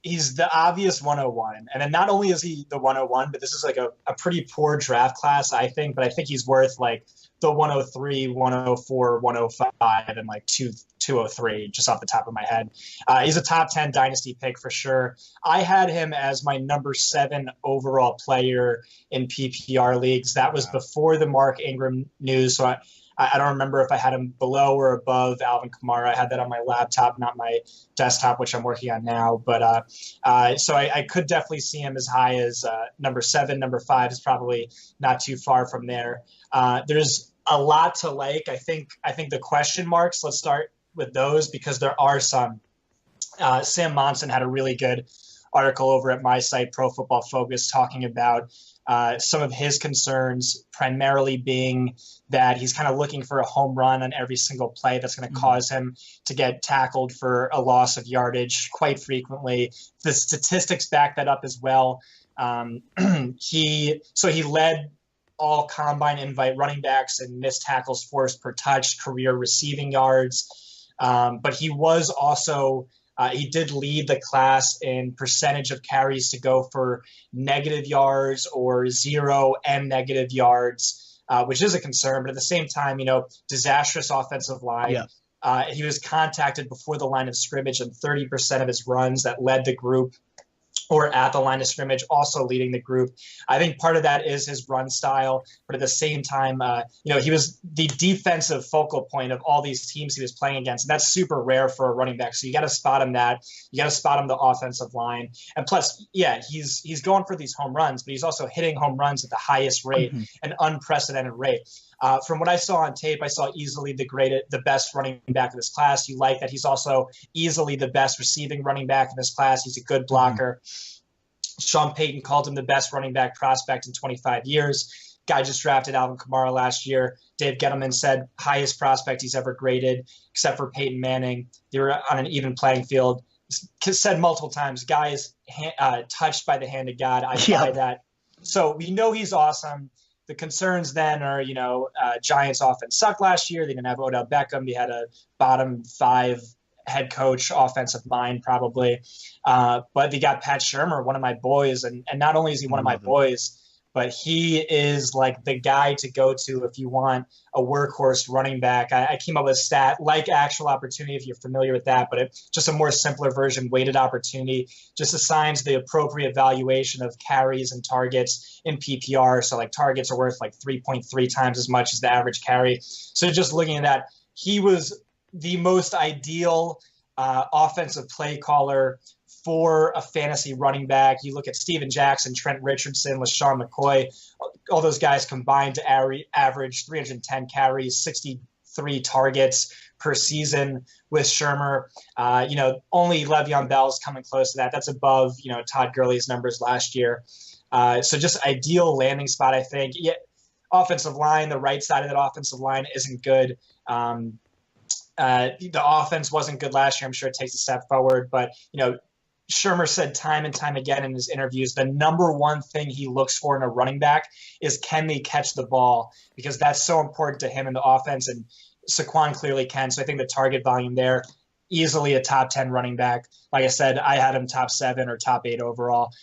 he's the obvious 101. And then not only is he the 101, but this is like a pretty poor draft class, I think. But I think he's worth like the 103, 104, 105, and like 203, just off the top of my head. He's a top 10 dynasty pick for sure. I had him as my number 7 overall player in PPR leagues. That was before the Mark Ingram news. So I don't remember if I had him below or above Alvin Kamara. I had that on my laptop, not my desktop, which I'm working on now. But so I could definitely see him as high as number 7. Number 5 is probably not too far from there. There's a lot to like. I think the question marks, let's start with those because there are some. Sam Monson had a really good article over at my site, Pro Football Focus, talking about some of his concerns, primarily being that he's kind of looking for a home run on every single play that's going to cause him to get tackled for a loss of yardage quite frequently. The statistics back that up as well. He led all combine invite running backs and missed tackles forced per touch, career receiving yards. But he was also he did lead the class in percentage of carries to go for negative yards or 0 and negative yards, which is a concern. But at the same time, disastrous offensive line. Yeah. He was contacted before the line of scrimmage in 30% of his runs that led the group, or at the line of scrimmage, also leading the group. I think part of that is his run style, but at the same time, he was the defensive focal point of all these teams he was playing against. And that's super rare for a running back. So you got to spot him that. You got to spot him the offensive line. And plus, yeah, he's going for these home runs, but he's also hitting home runs at the highest rate, an unprecedented rate. From what I saw on tape, I saw easily the best running back of this class. You like that he's also easily the best receiving running back in this class. He's a good blocker. Sean Payton called him the best running back prospect in 25 years. Guy just drafted Alvin Kamara last year. Dave Gettleman said highest prospect he's ever graded, except for Peyton Manning. They were on an even playing field. Said multiple times, guy is touched by the hand of God. I buy that. So we know he's awesome. The concerns then are, Giants offense sucked last year. They didn't have Odell Beckham. They had a bottom 5 head coach, offensive mind probably. But they got Pat Shurmur, one of my boys. And not only is he one of my boys, but he is like the guy to go to if you want a workhorse running back. I came up with a stat like actual opportunity, if you're familiar with that, but it's just a more simpler version, weighted opportunity, just assigns the appropriate valuation of carries and targets in PPR. So like targets are worth like 3.3 times as much as the average carry. So just looking at that, he was the most ideal offensive play caller for a fantasy running back. You look at Steven Jackson, Trent Richardson, LaShawn McCoy, all those guys combined to average 310 carries, 63 targets per season with Shurmur. Only Le'Veon Bell's coming close to that. That's above, Todd Gurley's numbers last year. So just ideal landing spot, I think. Yeah, offensive line, the right side of that offensive line isn't good. The offense wasn't good last year. I'm sure it takes a step forward, but Shurmur said time and time again in his interviews, the number one thing he looks for in a running back is can they catch the ball, because that's so important to him in the offense, and Saquon clearly can. So I think the target volume there, easily a top 10 running back. Like I said, I had him top 7 or top 8 overall.